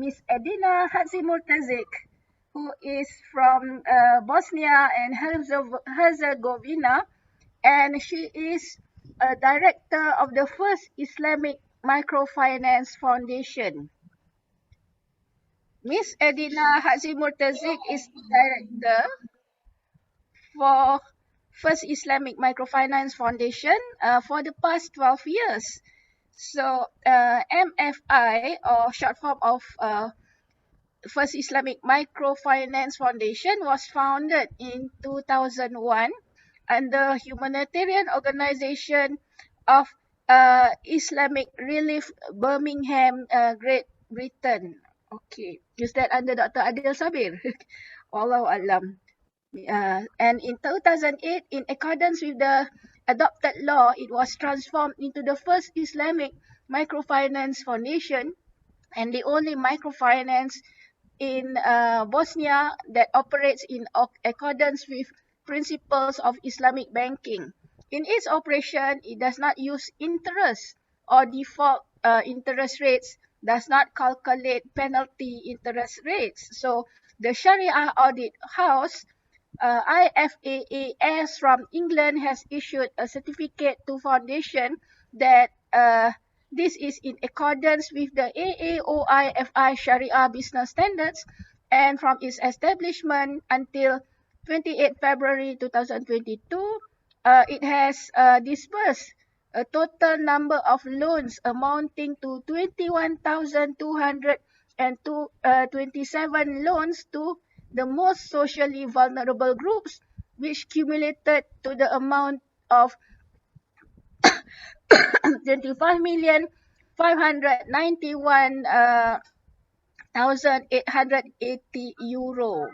Miss Edina Hadzimurtezic, who is from Bosnia and Herzegovina, and she is a director of the First Islamic MicroFinance Foundation. Miss Edina Hadzimurtezic is director for First Islamic MicroFinance Foundation for the past 12 years. So MFI, or short form of First Islamic Microfinance Foundation, was founded in 2001 under humanitarian organization of Islamic Relief, Birmingham, Great Britain. Okay, is that under Dr. Adil Sabir? Wallahu alam. And in 2008, in accordance with the adopted law, it was transformed into the First Islamic Microfinance Foundation and the only microfinance in Bosnia that operates in accordance with principles of Islamic banking. In its operation, it does not use interest or default interest rates, does not calculate penalty interest rates. So the Shariah Audit House IFAAS from England has issued a certificate to foundation that this is in accordance with the AAOIFI Sharia Business Standards, and from its establishment until 28 February 2022, it has disbursed a total number of loans amounting to 21,227 loans to the most socially vulnerable groups, which cumulated to the amount of 25,591,880 euro.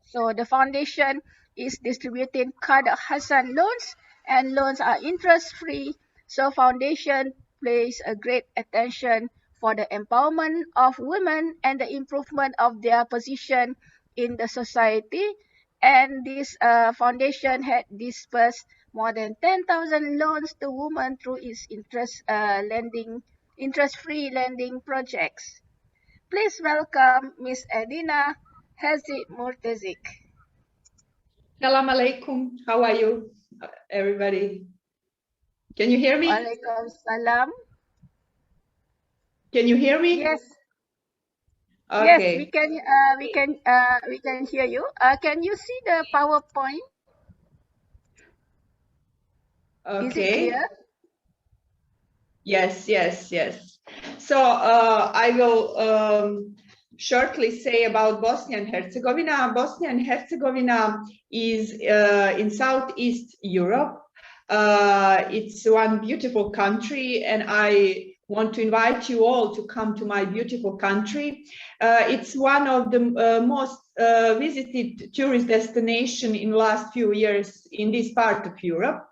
So the foundation is distributing Qard Hasan loans, and loans are interest-free. So foundation pays a great attention for the empowerment of women and the improvement of their position in the society. And this foundation had disbursed more than 10,000 loans to women through its interest-free lending projects. Please welcome Ms. Edina Hadzimurtezic. Assalamu alaikum. How are you, everybody? Can you hear me? Walaikum salam. Can you hear me? Yes. Okay. Yes, we can hear you. Can you see the PowerPoint? Okay. Is it clear? Yes. So I will shortly say about Bosnia and Herzegovina. Bosnia and Herzegovina is in Southeast Europe. It's one beautiful country, and I want to invite you all to come to my beautiful country. It's one of the most visited tourist destination in the last few years in this part of Europe.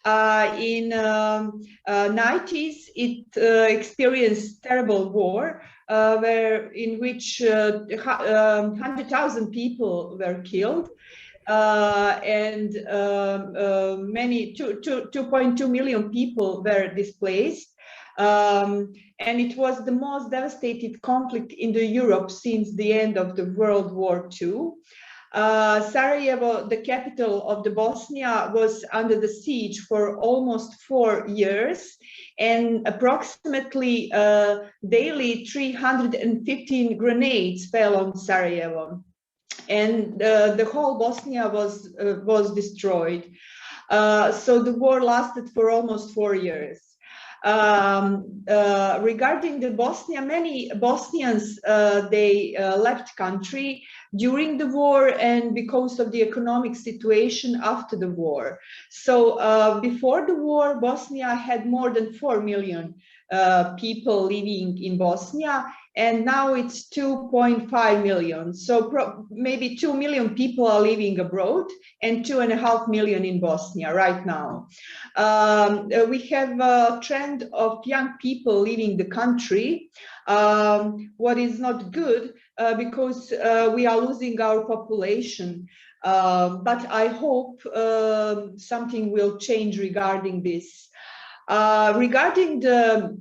In 90s, it experienced terrible war, in which 100,000 people were killed, and many 2.2 million people were displaced. And it was the most devastated conflict in Europe since the end of the World War II. Sarajevo, the capital of the Bosnia, was under the siege for almost 4 years, and approximately daily 315 grenades fell on Sarajevo, and the whole Bosnia was destroyed. So the war lasted for almost 4 years. Regarding the Bosnia, many Bosnians they left country during the war and because of the economic situation after the war. So before the war, Bosnia had more than 4 million people living in Bosnia, and now it's 2.5 million. So maybe 2 million people are living abroad and 2.5 million in Bosnia right now. We have a trend of young people leaving the country, what is not good because we are losing our population. But I hope something will change regarding this. Regarding the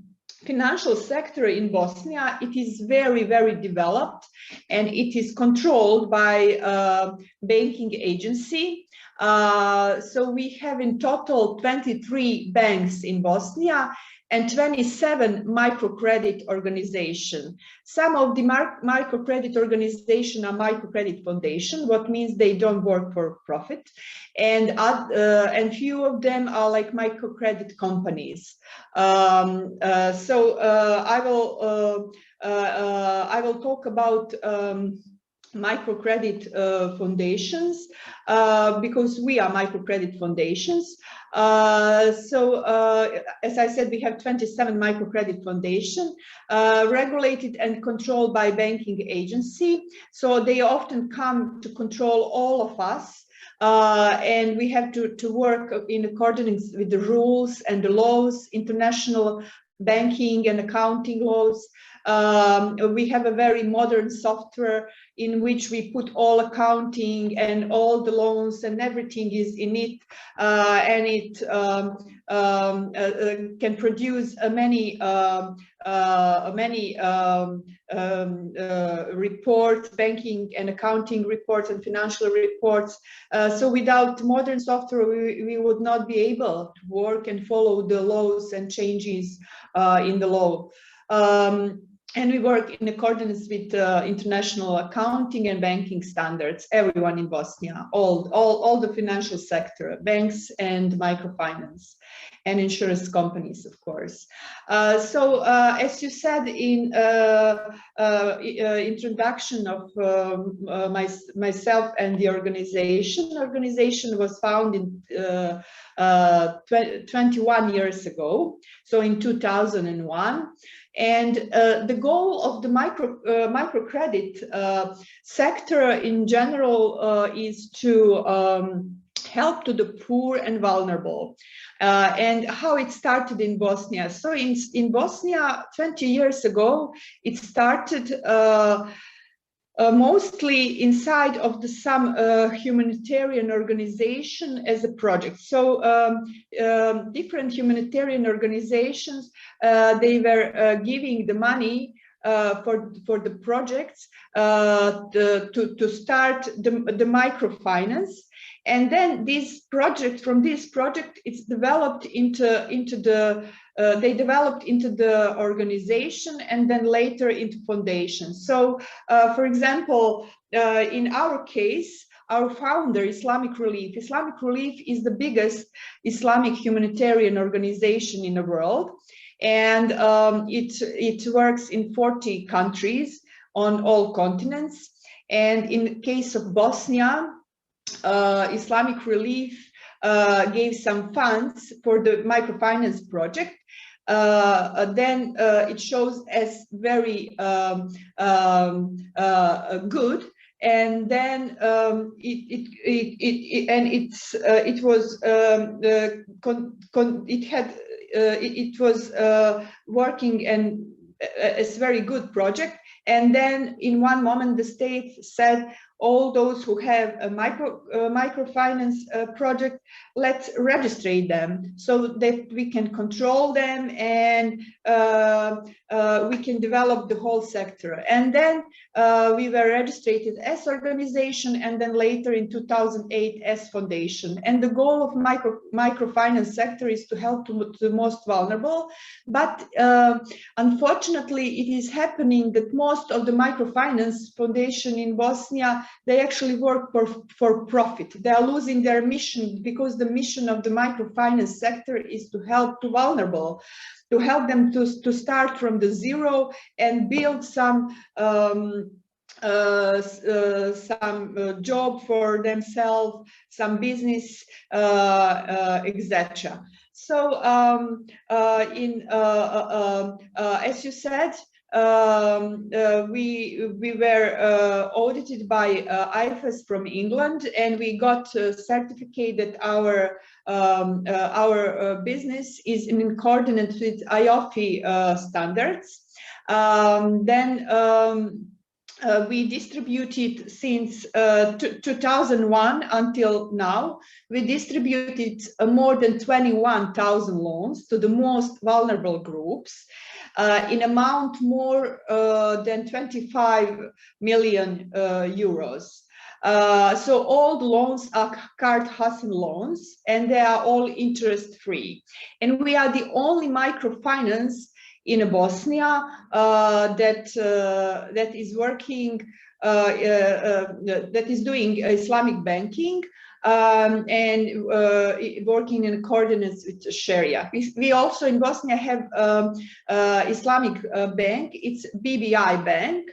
financial sector in Bosnia, it is very, very developed, and it is controlled by a banking agency. So we have in total 23 banks in Bosnia and 27 microcredit organizations. Some of the microcredit organizations are microcredit foundation, what means they don't work for profit, and few of them are like microcredit companies. I will talk about microcredit foundations because we are microcredit foundations. As I said, we have 27 microcredit foundations regulated and controlled by banking agency. So they often come to control all of us. And we have to work in accordance with the rules and the laws, international banking and accounting laws. We have a very modern software in which we put all accounting and all the loans and everything is in it, and it can produce many reports, banking and accounting reports and financial reports. So without modern software, we would not be able to work and follow the laws and changes in the law. And we work in accordance with international accounting and banking standards, everyone in Bosnia, all the financial sector, banks and microfinance, and insurance companies, of course. As you said in introduction of myself and the organization was founded 21 years ago, so in 2001. And the goal of the microcredit sector in general is to help to the poor and vulnerable. And how it started in Bosnia. So in Bosnia 20 years ago, it started mostly inside of some humanitarian organization as a project. So different humanitarian organizations, they were giving the money for the projects to start the microfinance. And then from this project, it's developed they developed into the organization and then later into foundation. So, for example, in our case, our founder, Islamic Relief is the biggest Islamic humanitarian organization in the world. And it works in 40 countries on all continents. And in the case of Bosnia, Islamic Relief gave some funds for the microfinance project. Then it shows as very good, and then it was working and it's a very good project. And then in one moment the state said, all those who have a microfinance project, let's register them so that we can control them and we can develop the whole sector. And then we were registered as organization, and then later in 2008 as foundation. And the goal of microfinance sector is to help to the most vulnerable. But unfortunately, it is happening that most of the microfinance foundation in Bosnia, they actually work for profit. They are losing their mission, because the mission of the microfinance sector is to help the vulnerable, to help them to start from the zero and build some job for themselves, some business, etc. So as you said, we were audited by IFAAS from England, and we got a certificate that our business is in accordance with AAOIFI standards. Then we distributed since 2001 until now, we distributed more than 21,000 loans to the most vulnerable groups. in amount more than 25 million euros. So all the loans are Qard Hasan loans, and they are all interest-free. And we are the only microfinance in Bosnia that is working, that is doing Islamic banking and working in accordance with Sharia. We also in Bosnia have Islamic bank. It's BBI Bank.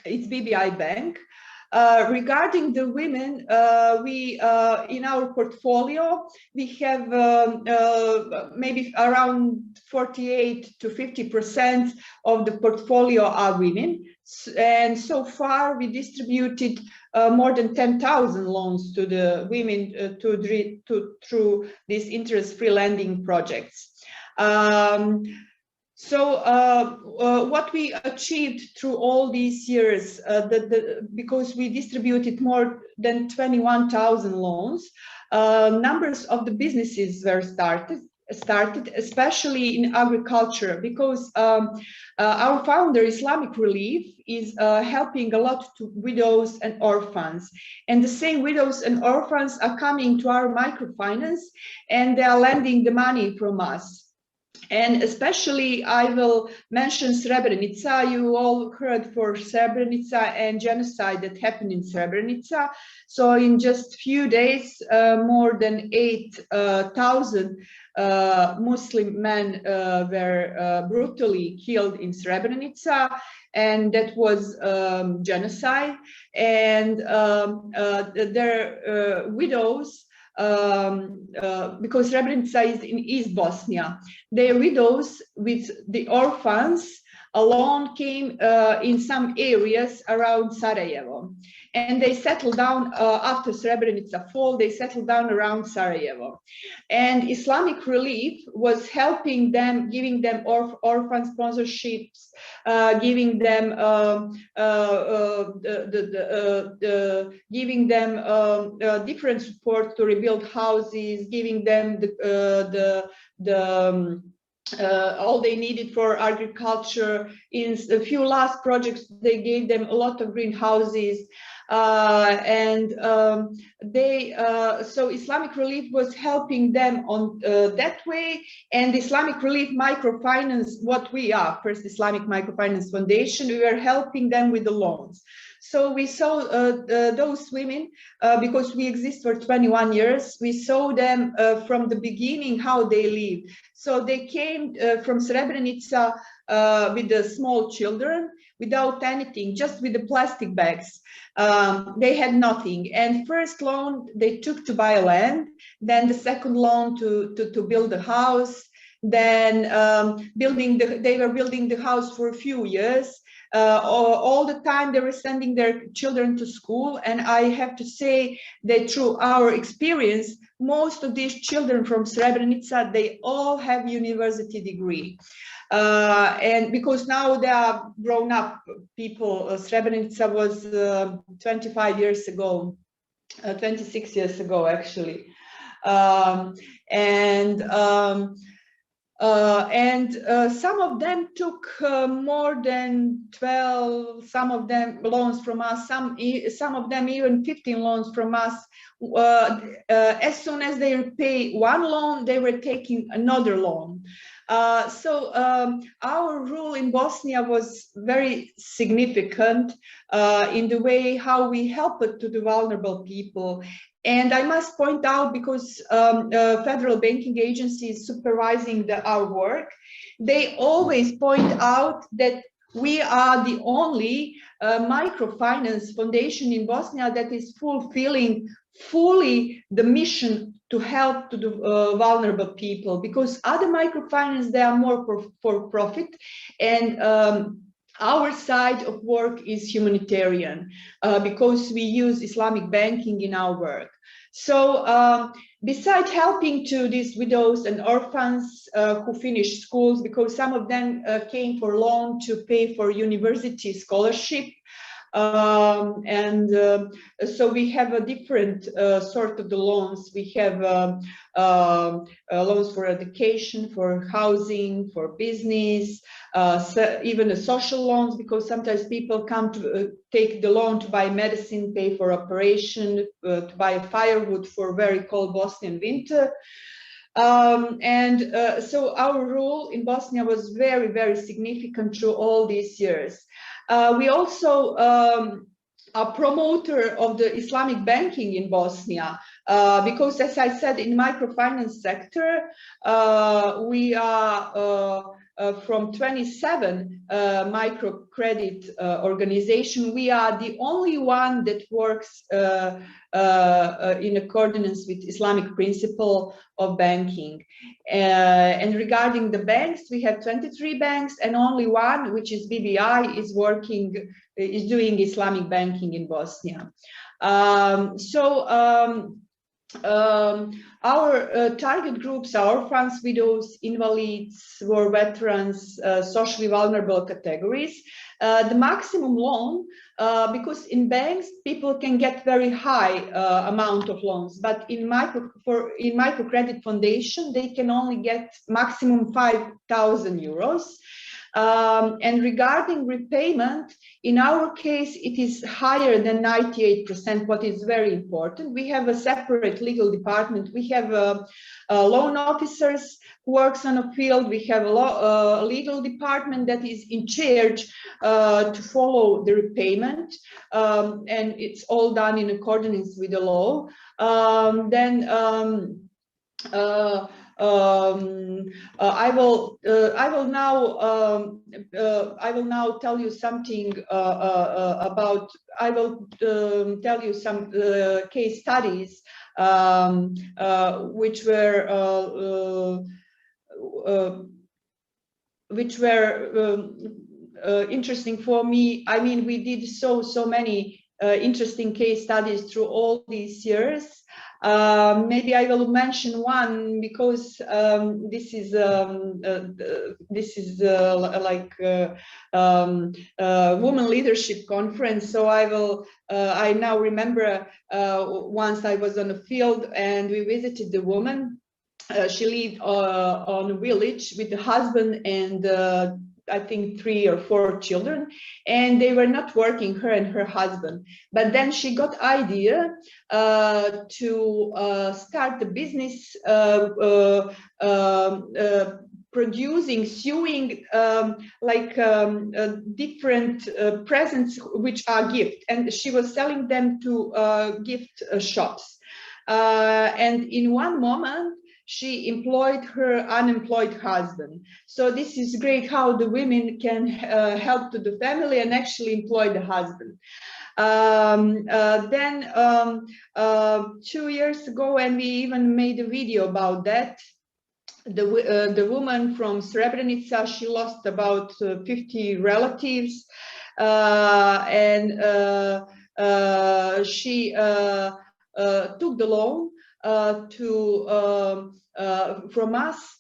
It's BBI Bank. Regarding the women, we in our portfolio we have maybe around 48 to 50% of the portfolio are women, and so far we distributed more than 10,000 loans to the women through these interest-free lending projects. So what we achieved through all these years, because we distributed more than 21,000 loans, numbers of the businesses were started, especially in agriculture, because our founder, Islamic Relief, is helping a lot to widows and orphans. And the same widows and orphans are coming to our microfinance, and they are lending the money from us. And especially, I will mention Srebrenica. You all heard for Srebrenica and genocide that happened in Srebrenica. So in just few days, more than 8,000 Muslim men were brutally killed in Srebrenica, and that was genocide. And their widows, because Srebrenica is in East Bosnia, their widows with the orphans alone came in some areas around Sarajevo, and they settled down after Srebrenica fall. They settled down around Sarajevo, and Islamic Relief was helping them, giving them orphan sponsorships, giving them different support to rebuild houses, giving them all they needed for agriculture. In a few last projects, they gave them a lot of greenhouses, so Islamic Relief was helping them on that way. And Islamic Relief Microfinance, what we are, First Islamic MicroFinance Foundation, we were helping them with the loans. So we saw those women, because we exist for 21 years, we saw them from the beginning, how they live. So they came from Srebrenica with the small children, without anything, just with the plastic bags. They had nothing. And first loan they took to buy land, then the second loan to build a house, then they were building the house for a few years. All the time they were sending their children to school, and I have to say that through our experience, most of these children from Srebrenica, they all have university degree. And because now they are grown up people. Srebrenica was 25 years ago, 26 years ago actually. Some of them took more than 12, some of them loans from us, some of them even 15 loans from us. As soon as they repay one loan, they were taking another loan. So our role in Bosnia was very significant in the way how we helped to the vulnerable people. And I must point out, because federal banking agencies supervising our work, they always point out that we are the only microfinance foundation in Bosnia that is fulfilling fully the mission to help to the vulnerable people, because other microfinance, they are more for profit, and our side of work is humanitarian, because we use Islamic banking in our work. So besides helping to these widows and orphans who finished schools, because some of them came for loan to pay for university scholarship, So we have a different sort of the loans. We have loans for education, for housing, for business, so even the social loans, because sometimes people come to take the loan to buy medicine, pay for operation, to buy firewood for very cold Bosnian winter. So our role in Bosnia was very, very significant through all these years. We also a promoter of the Islamic banking in Bosnia, because as I said, in microfinance sector, we are from 27 microcredit organization, we are the only one that works in accordance with Islamic principle of banking. And regarding the banks, we have 23 banks, and only one, which is BBI, is doing Islamic banking in Bosnia. Our target groups are orphans, widows, invalids, war veterans, socially vulnerable categories. The maximum loan, because in banks people can get very high amount of loans, but in microcredit foundation they can only get maximum 5,000 euros. And regarding repayment, in our case, it is higher than 98%, what is very important. We have a separate legal department. We have loan officers who works on a field. We have a legal department that is in charge to follow the repayment, and it's all done in accordance with the law. I will now tell you something about. I will tell you some case studies which were interesting for me. I mean, we did so many interesting case studies through all these years. Maybe I will mention one because this is like women leadership conference. So I now remember once I was on the field and we visited the woman. She lived on a village with the husband and I think 3 or 4 children, and they were not working, her and her husband. But then she got idea to start a business sewing different presents which are gift, and she was selling them to gift shops. And in one moment, she employed her unemployed husband. So this is great how the women can help to the family and actually employ the husband. Then 2 years ago, and we even made a video about that, the woman from Srebrenica, she lost about 50 relatives, and she took the loan from us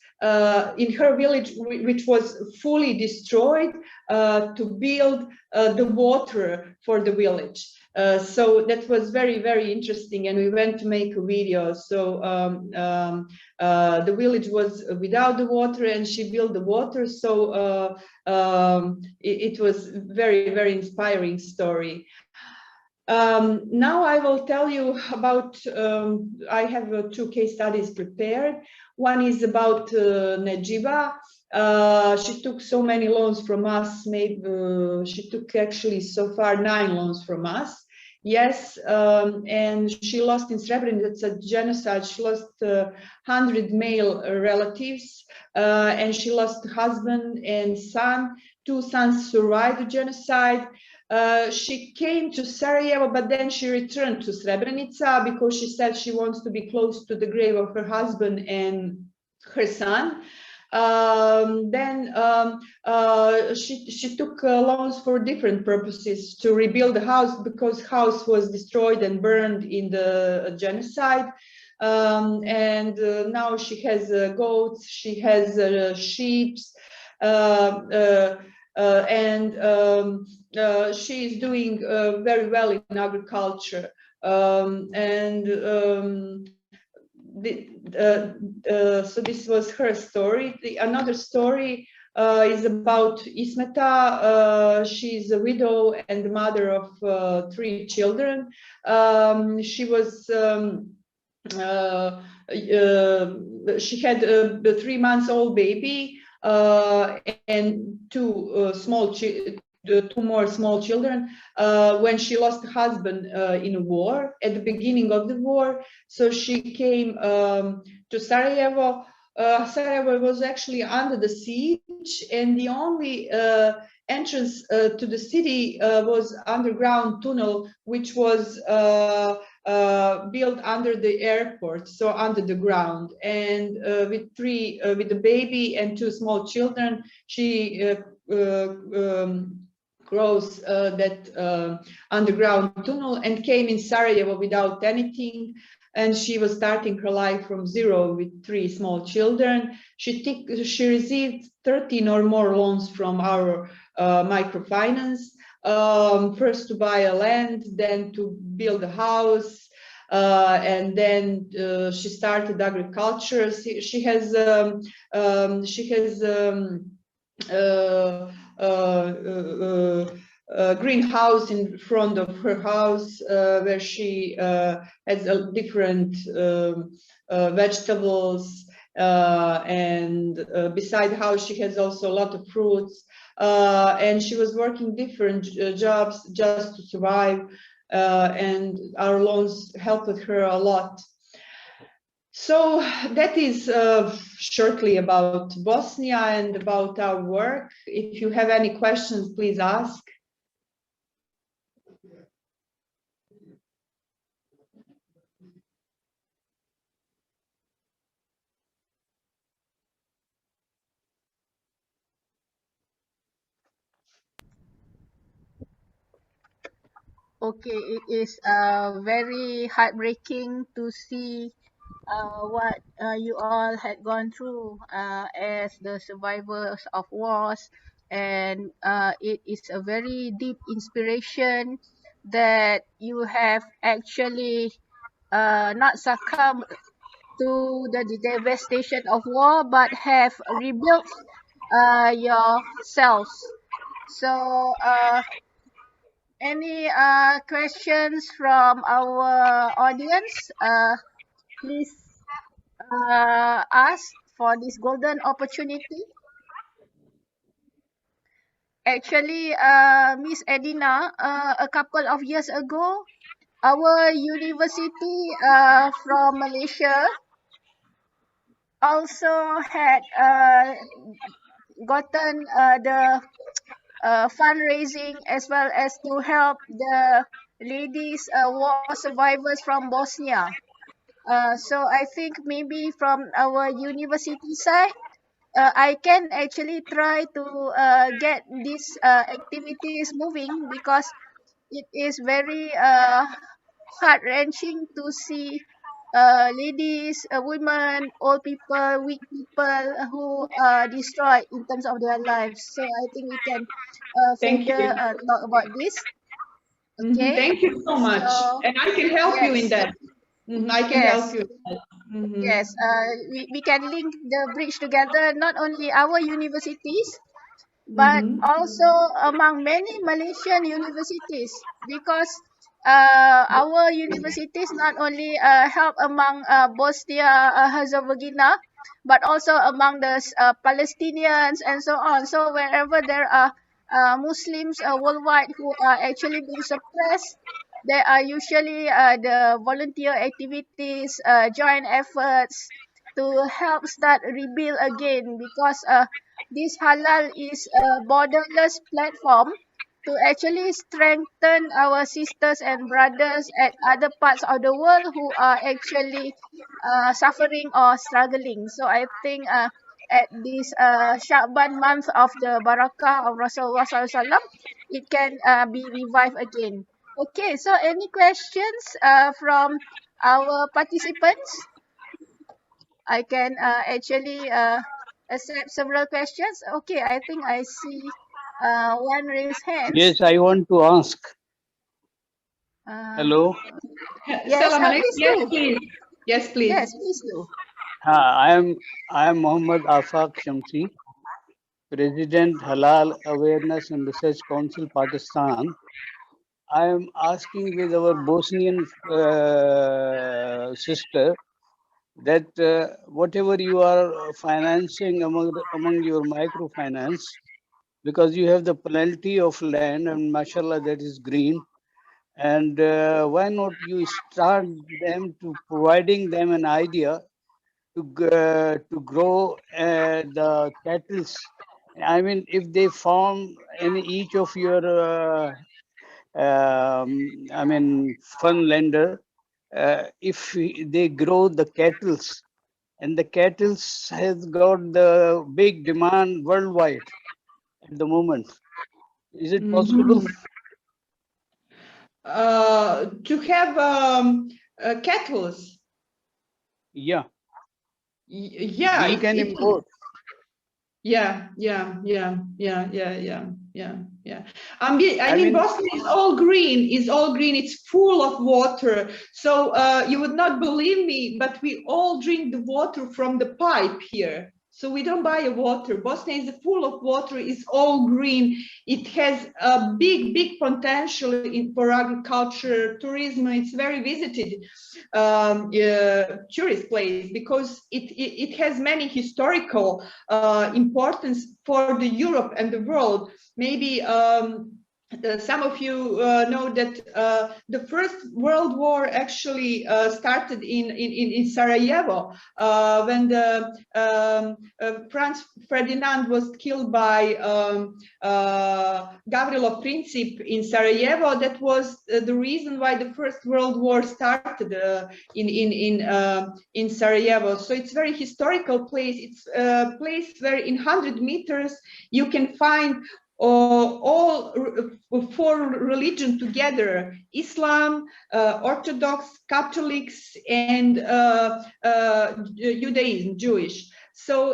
in her village, which was fully destroyed, to build the water for the village. So that was very, very interesting, and we went to make a video. So the village was without the water, and she built the water. So it was very, very inspiring story. Now I will tell you about, I have 2 case studies prepared. One is about Nejiba. She took so many loans from us. Maybe she took actually so far 9 loans from us. Yes, and she lost in Srebrenica. It's a genocide. She lost 100 male relatives, and she lost husband and son. 2 sons survived the genocide. She came to Sarajevo, but then she returned to Srebrenica because she said she wants to be close to the grave of her husband and her son. She took loans for different purposes to rebuild the house because house was destroyed and burned in the genocide. And now she has goats, she has sheep. and she is doing very well in agriculture. So this was her story. Another story is about Ismeta. She's a widow and the mother of 3 children. She was she had a 3-month-old baby and 2 more small children when she lost her husband in a war at the beginning of the war. So she came to Sarajevo. Sarajevo was actually under the siege, and the only entrance to the city was underground tunnel, which was built under the airport, so under the ground. And with the baby and 2 small children, she crossed that underground tunnel and came in Sarajevo without anything. And she was starting her life from zero with 3 small children. She received 13 or more loans from our microfinance. First to buy a land, then to build a house, and then she started agriculture. She has a greenhouse in front of her house where she has different vegetables, and beside the house she has also a lot of fruits, and she was working different jobs just to survive, and our loans helped her a lot. So that is shortly about Bosnia and about our work. If you have any questions, please ask. Okay, it is very heartbreaking to see what you all had gone through as the survivors of wars, and it is a very deep inspiration that you have actually not succumbed to the devastation of war, but have rebuilt yourselves. So, any questions from our audience? Please ask for this golden opportunity. Actually, Miss Edina, a couple of years ago, our university from Malaysia also had gotten the fundraising as well as to help the ladies war survivors from Bosnia. So I think maybe from our university side, I can actually try to get these activities moving, because it is very heart-wrenching to see ladies, women, old people, weak people who are destroyed in terms of their lives. So I think we can Thank further you. talk about this. Okay. Thank you so much. So And I can help you in yes, that. I can help yes. you in that. Yes, we can link the bridge together, not only our universities, but also among many Malaysian universities, because our universities not only help among Bosnia Herzegovina, but also among the Palestinians and so on. So wherever there are Muslims worldwide who are actually being suppressed, there are usually the volunteer activities, joint efforts to help start rebuild again, because this Halal is a borderless platform to actually strengthen our sisters and brothers at other parts of the world who are actually suffering or struggling. So I think at this Sha'ban month of the Barakah of Rasulullah SAW, it can be revived again. Okay, so any questions from our participants? I can actually accept several questions. Okay, I think I see one raised hands. Yes, I want to ask. Uh, Hello. yes, Salam alaikum. please Yes, do. please. Yes, please. Yes, please do. I am Mohammad Afaq Shamsi, President Halal Awareness and Research Council, Pakistan. I am asking with our Bosnian sister that whatever you are financing among your microfinance, because you have the plenty of land and mashallah that is green, and why not you start them to providing them an idea to grow the kettles. I mean, if they form in each of your, I mean, fund lender, if they grow the kettles, and the kettles has got the big demand worldwide at the moment. Is it possible? To have kettles. Yeah, Yeah, we can import. Yeah. I mean, mean, Bosnia is all green. It's full of water. So you would not believe me, but we all drink the water from the pipe here. So we don't buy water. Bosnia is full of water. It's all green. It has a big potential for agriculture, tourism. It's very visited tourist place because it has many historical importance for the Europe and the world. Maybe some of you know that the First World War actually started in Sarajevo when the Franz Ferdinand was killed by Gavrilo Princip in Sarajevo. That was the reason why the First World War started in Sarajevo. So it's very historical place. It's a place where in 100 meters you can find all four religions together: Islam, Orthodox, Catholics, and Judaism, Jewish. So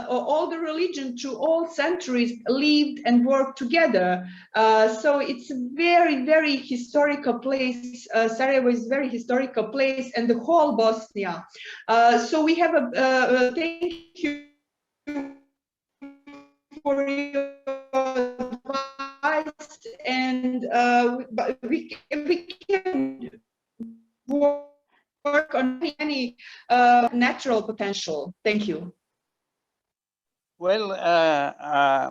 all the religions through all centuries lived and worked together. So it's a very historical place. Sarajevo is a very historical place, and the whole Bosnia. So we have a thank you for your advice, and we can work on any natural potential. Thank you. well, I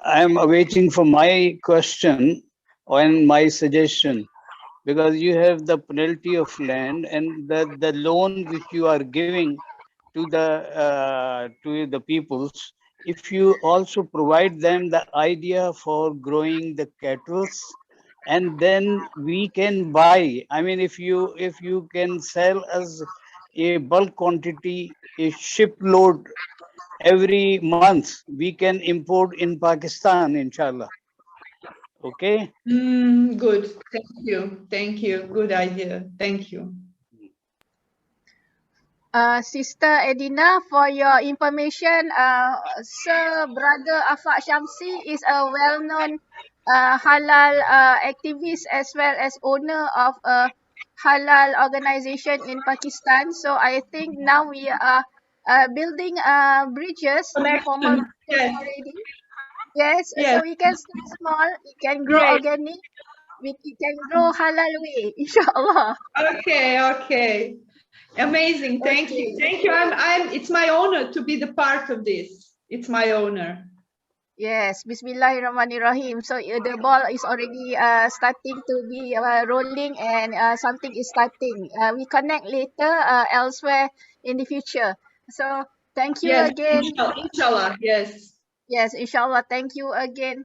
am awaiting for my question and my suggestion, because you have the plenty of land and the loan which you are giving to the peoples. If you also provide them the idea for growing the kettles, and then we can buy. I mean, if you can sell us a bulk quantity, a shipload every month, we can import in Pakistan, inshallah. Okay. Good. Thank you. Good idea. Thank you. Sister Edina, for your information, Sir Brother Afaq Shamsi is a well-known halal activist as well as owner of a halal organization in Pakistan. So I think now we are building bridges, informal Connection. bridges Yes. already. Yes, Yes. so we can start small, it can grow Great. organic, it can grow halal way, inshallah. Okay. Amazing. Thank Okay. you. It's my honor to be the part of this. It's my honor. Yes, Bismillahirrahmanirrahim. So the ball is already starting to be rolling, and something is starting. We connect later elsewhere in the future. So thank you Yes, again. inshallah. Yes. Yes, inshallah. Thank you again.